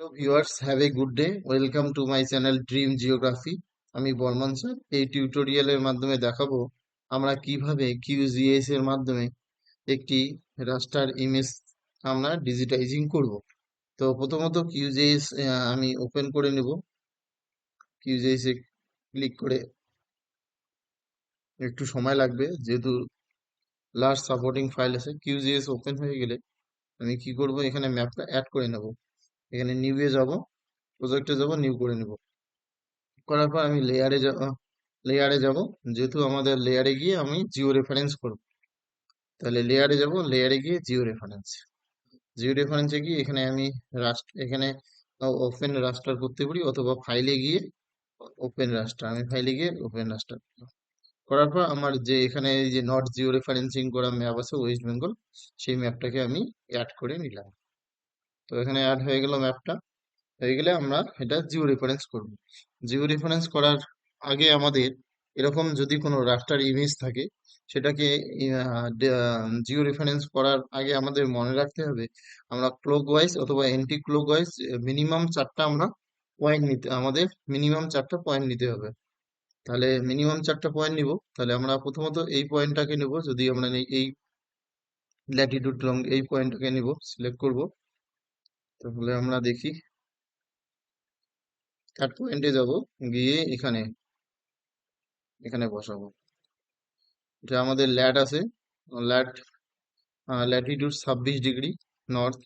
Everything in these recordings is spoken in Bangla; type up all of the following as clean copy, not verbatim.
Hello viewers, have a good day. Welcome to my channel dream geography. আমি বর্মন স্যার। এই টিউটোরিয়ালের মাধ্যমে দেখাবো আমরা কিভাবে কিউজিএস এর মাধ্যমে একটি রাস্টার ইমেজ আমরা ডিজিটাইজিং করব। তো প্রথমত কিউজিএস আমি ওপেন করে নেব। কিউজিএস এ ক্লিক করে একটু সময় লাগবে, যেহেতু লার্জ সাপোর্টিং ফাইল আছে। কিউজিএস ওপেন হয়ে গেলে আমি কি করব, এখানে ম্যাপটা অ্যাড করে নেব। এখানে নিউ এ যাব, প্রজেক্টে যাব, নিউ করে নেব। করার পর আমি লেয়ারে যাব। যেহেতু আমাদের লেয়ারে গিয়ে আমি জিও রেফারেন্স করব, তাহলে লেয়ারে যাব, লেয়ারে গিয়ে জিও রেফারেন্সে গিয়ে এখানে আমি এখানে ওপেন রাস্টার করতে পারি, অথবা ফাইলে গিয়ে ওপেন রাস্টার, আমি ফাইলে গিয়ে ওপেন রাস্টার করার পর আমার যে এখানে এই যে নট জিও রেফারেন্সিং করা ম্যাপ আছে ওয়েস্ট বেঙ্গল, সেই ম্যাপটাকে আমি অ্যাড করে নিলাম। তো এখানে অ্যাড হয়ে গেল ম্যাপটা। হয়ে গেলে আমরা এটা জিও রেফারেন্স করব। জিও রেফারেন্স করার আগে আমাদের এরকম যদি কোনো রাস্টার ইমেজ থাকে, সেটাকে জিও রেফারেন্স করার আগে আমাদের মনে রাখতে হবে আমরা ক্লকওয়াইজ অথবা অ্যান্টি ক্লকওয়াইজ মিনিমাম চারটা আমরা পয়েন্ট নিতে, আমাদের মিনিমাম চারটা পয়েন্ট নিতে হবে। তাহলে মিনিমাম চারটা পয়েন্ট নিব। তাহলে আমরা প্রথমত এই পয়েন্টটাকে নেব, যদি আমরা এই ল্যাটিটিউড লং এই পয়েন্টটাকে নিব, সিলেক্ট করব। তাহলে আমরা দেখি থার্ড পয়েন্টে যাব, গিয়ে এখানে এখানে বসাবো। এটা আমাদের ল্যাট আছে, ল্যাট ল্যাটিটিউড 26 ডিগ্রি নর্থ,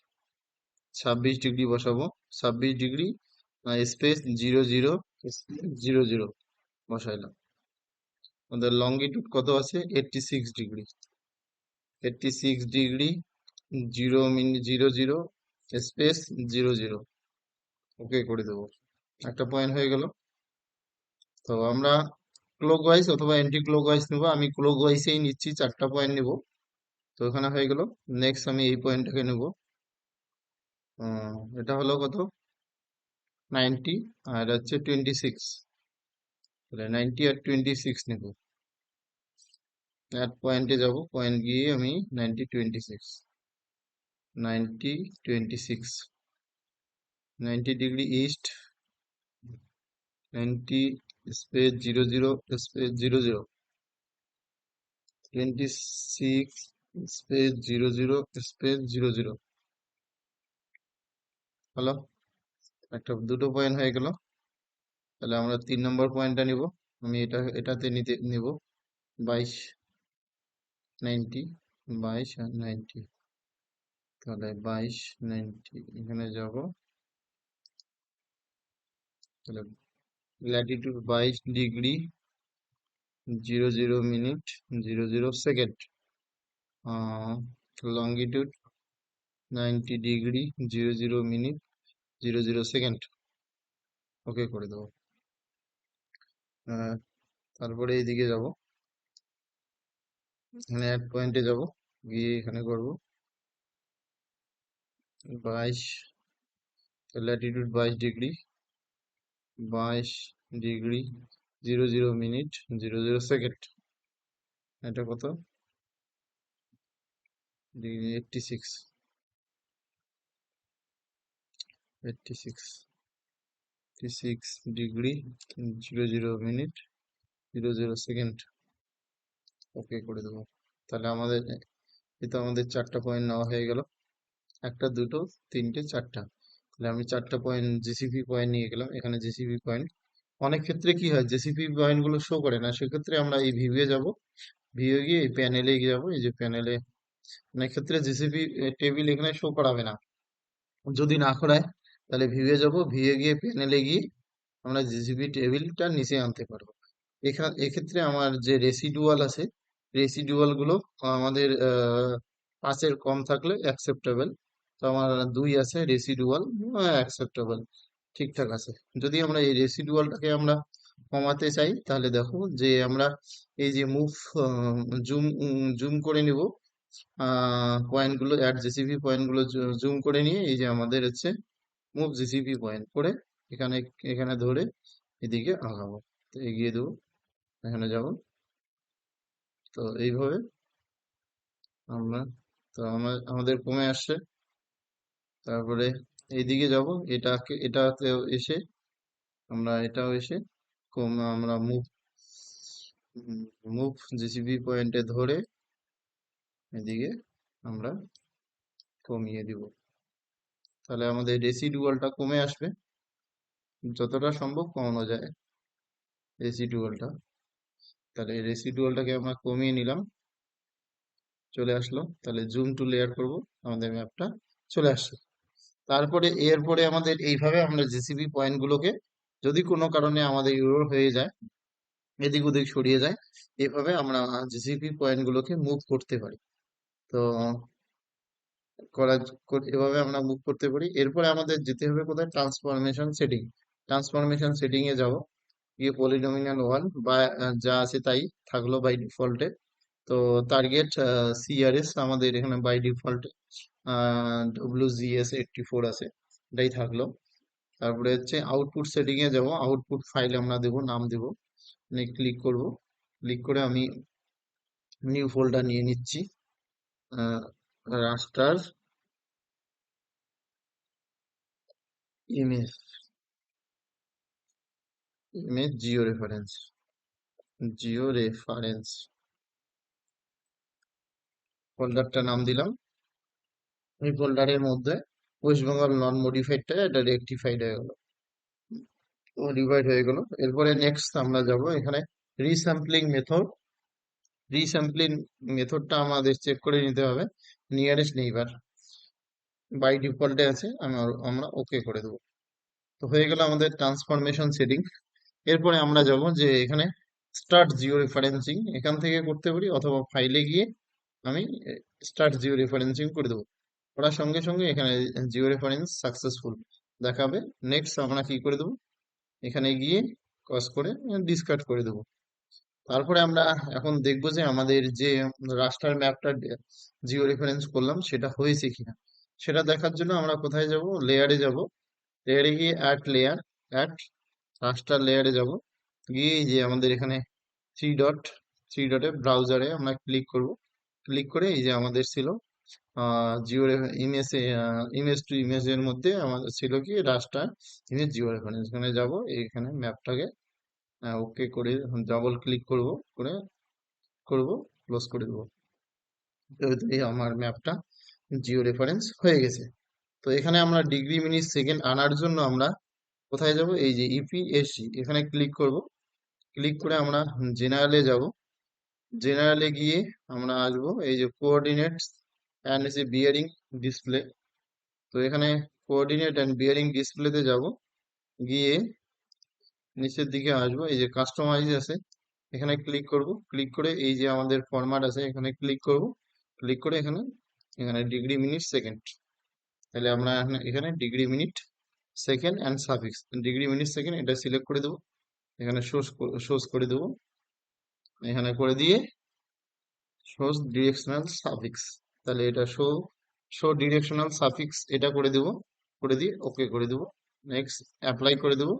26 ডিগ্রি বসাবো। 26 ডিগ্রি স্পেস 00 00 বসাইলাম। আমাদের লঙ্গিটিউড কত আছে? 86 ডিগ্রি, 86 ডিগ্রি 0 0 স্পেস 00, ওকে করে দেবো। একটা পয়েন্ট হয়ে গেল। তো আমরা ক্লকওয়াইজ অথবা অ্যান্টি ক্লকওয়াইজ নেবো, আমি ক্লকওয়াইজেই নিচ্ছি, চারটা পয়েন্ট নেব। তো এখানে হয়ে গেল। নেক্সট আমি এই পয়েন্টটাকে নেব। এটা হলো কত? 90, আর হচ্ছে 26। তাহলে 90 আর 26 নেব। অ্যাড পয়েন্টে যাব, পয়েন্ট গিয়ে আমি 90 26, 90 26, 90 degree east, 90 space 00 space 00, 26 space 00 space 00। হলো, দুটো পয়েন্ট হয়ে গেল। তাহলে আমরা 3 নম্বর পয়েন্টটা নিব। আমি এটাতে নিব 22 90, 22 আর 90। তাহলে 22 90 এখানে যাব। তাহলে latitude 22 degree 00 minute 00 second, longitude 90 degree 00 minute 00 second, okay করে দেবো। তারপরে এইদিকে যাব, এখানে অ্যাড পয়েন্টে যাব, গিয়ে এখানে করব 22, Latitude 22 degree 22 degree 00 minute 00 second. এটা কত? 86, 86, 86 ডিগ্রি 00 মিনিট 00 সেকেন্ড, ওকে করে দেবো। তাহলে আমাদের এটা আমাদের চারটা পয়েন্ট নেওয়া হয়ে গেল। একটা, দুটো, তিনটে, চারটা। তাহলে আমি চারটা পয়েন্ট জিসিপি পয়েন্ট নিয়ে গেলাম। এখানে জিসিপি পয়েন্ট, অনেক ক্ষেত্রে কি হয় জিসিপি পয়েন্ট গুলো শো করে না, সেক্ষেত্রে আমরা এই ভিউয়ে যাব, ভিউয়ে গিয়ে এই প্যানেলে যাব। এই যে প্যানেলে অনেক ক্ষেত্রে জিসিপি টেবিল এখানে শো করাবে না। যদি না করায় তাহলে ভিউয়ে যাব, ভিউয়ে গিয়ে প্যানেলে গিয়ে আমরা জিসিপি টেবিলটা নিচে আনতে পারবো। এক্ষেত্রে আমার যে রেসিডুয়াল আছে, রেসিডুয়াল গুলো আমাদের 5-এর কম থাকলে অ্যাকসেপ্টেবল। তো আমার 2 আছে রেসিডুয়াল, অ্যাকসেপ্টেবল, ঠিকঠাক আছে। যদি আমরা এই রেসিডুয়ালটাকে আমরা কমাতে চাই, তাহলে দেখো যে আমরা এই যে মুভ, জুম জুম করে নিব পয়েন্ট গুলো, অ্যাড জিসিপি পয়েন্ট গুলো জুম করে নিয়ে এই যে আমাদের হচ্ছে মুভ জিসিপি পয়েন্ট করে এখানে এখানে ধরে এদিকে আগাবো। তো এগিয়ে দেবো, এখানে যাব। তো এইভাবে আমরা, তো আমাদের কমে আসছে। তারপরে এইদিকে যাব, এটাতে এসে আমরা এটাও এসে আমরা মুভ জিসিবি পয়েন্টে ধরে এদিকে আমরা কমিয়ে দিব। তাহলে আমাদের রেসিডুয়ালটা কমে আসবে, যতটা সম্ভব কমানো যায় রেসিডুয়ালটা। তাহলে রেসিডুয়ালটাকে আমরা কমিয়ে নিলাম, চলে আসলো। তাহলে জুম টু লেয়ার করব, আমাদের ম্যাপটা চলে আসছে। তারপরে এরপরে আমাদের এইভাবে আমরা জিসিবি পয়েন্ট গুলোকে, যদি কোনো কারণে আমাদের ইউরোর হয়ে যায়, এদিক ওদিক সরিয়ে যায়, এভাবে আমরা জিসিপি পয়েন্ট গুলোকে মুভ করতে পারি। তো করা এভাবে আমরা মুভ করতে পারি। এরপরে আমাদের যেতে হবে কোথায়, ট্রান্সফরমেশন সেটিং। ট্রান্সফরমেশন সেটিং এ যাব, গিয়ে পলিনোমিয়াল ওয়ান বা যা আছে তাই থাকলো বাই ডিফল্টে। তো টার্গেট সিআরএস আমাদের এখানে বাই ডিফল্ট WGS84 আছে, এটাই থাকলো। তারপরে হচ্ছে আউটপুট সেটিং এ যাব, আউটপুট ফাইলে আমরা দেব, নাম দেব, ক্লিক করব। ক্লিক করে আমি নিউ ফোল্ডার নিয়ে নিচ্ছি, raster image, georeference, georeference ফোল্ডারটা নাম দিলাম। এই ফোল্ডারের মধ্যে ওয়েস্ট বেঙ্গল নন মডিফাইডটা এটা রেকটিফাইড হয়ে গেল, মডিফাইড হয়ে গেল। এরপরে নেক্সট আমরা যাব এখানে রিস্যাম্পলিং মেথড। রিস্যাম্পলিং মেথডটা আমাদের চেক করে নিতে হবে, নিয়ারেস্ট নেইবার বাই ডিফল্টে আছে, আমরা ওকে করে দেবো। তো হয়ে গেল আমাদের ট্রান্সফরমেশন সেটিং। এরপরে আমরা যাব যে এখানে স্টার্ট জিও রেফারেন্সিং, এখান থেকে করতে পারি, অথবা ফাইলে গিয়ে আমি স্টার্ট জিও রেফারেন্সিং করে দেবো। করার সঙ্গে সঙ্গে এখানে জিও রেফারেন্স সাকসেসফুল দেখাবে। নেক্সট আমরা কি করে দেবো, এখানে গিয়ে ক্রস করে ডিসকার্ড করে দেবো। তারপরে আমরা এখন দেখবো যে আমাদের যে রাস্টার ম্যাপটা জিও রেফারেন্স করলাম সেটা হয়েছে কিনা। সেটা দেখার জন্য আমরা কোথায় যাব, লেয়ারে যাব, লেয়ারে গিয়ে অ্যাড রাস্টার লেয়ারে যাব, গিয়ে এই যে আমাদের এখানে থ্রি ডট, থ্রি ডটে ব্রাউজারে আমরা ক্লিক করব। ক্লিক করে এই যে আমাদের ছিল জিও ইমেজ, ইমেজ টু ইমেজের মধ্যে আমাদের ছিল কি রাস্টার ইমেজ জিও রেফারেন্স। এখানে যাব, এখানে ম্যাপটাকে ওকে করে ডাবল ক্লিক করব, করে করব, ক্লোজ করে দেবো। এই আমার ম্যাপটা জিও রেফারেন্স হয়ে গেছে। তো এখানে আমরা ডিগ্রি মিনিট সেকেন্ড আনার জন্য আমরা কোথায় যাব, এই যে ইপিএসসি এখানে ক্লিক করব। ক্লিক করে আমরা জেনারেলে যাব, জেনারেলে গিয়ে আমরা আসবো এই যে কোঅর্ডিনেটস অ্যান্ড এসে বিয়ারিং ডিসপ্লে। তো এখানে কোঅর্ডিনেট অ্যান্ড বিয়ারিং ডিসপ্লেতে যাব, গিয়ে নিচের দিকে আসবো, এই যে কাস্টমাইজ আছে, এখানে ক্লিক করব। ক্লিক করে এই যে আমাদের ফরম্যাট আছে এখানে ক্লিক করব। ক্লিক করে এখানে এখানে ডিগ্রি মিনিট সেকেন্ড, তাহলে আমরা এখানে degree minute second and suffix, degree minute second এটা সিলেক্ট করে দেবো, এখানে শোজ করে দেবো, এখানে করে দিয়ে শোজ ডিরেকশনাল সাফিক্স, তাহলে এটা শো ডিরেকশনাল সাফিক্স এটা করে দেব, করে দিয়ে ওকে করে দেবো। নেক্সট অ্যাপ্লাই করে দেবো,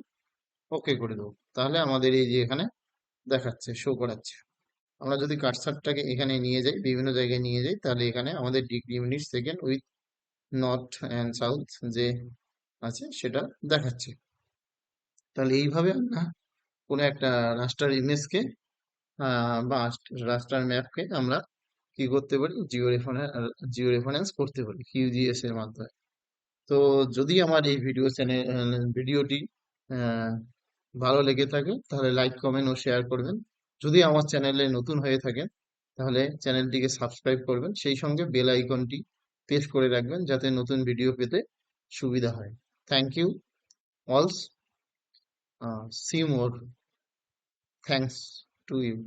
ওকে করে দেবো। তাহলে আমাদের এই যে এখানে দেখাচ্ছে, শো করাচ্ছে। আমরা যদি কার্সারটাকে এখানে নিয়ে যাই, বিভিন্ন জায়গায় নিয়ে যাই, তাহলে এখানে আমাদের degree minute second with north and south যে আছে সেটা দেখাচ্ছে। তাহলে এইভাবে আমরা কোনো একটা রাস্টার ইমেজকে বা রাস্টার ম্যাপকে আমরা কি করতে পারি, জিও রেফারেন্স করতে পারি কিউজিএস এর মাধ্যমে। তো যদি আমার এই ভিডিওটি আহ, ভালো লেগে থাকে তাহলে লাইক কমেন্ট ও শেয়ার করবেন। যদি আমার চ্যানেলে নতুন হয়ে থাকেন তাহলে চ্যানেলটিকে সাবস্ক্রাইব করবেন, সেই সঙ্গে বেল আইকনটি প্রেস করে রাখবেন যাতে নতুন ভিডিও পেতে সুবিধা হয়। Thank you all, see more, thanks to you.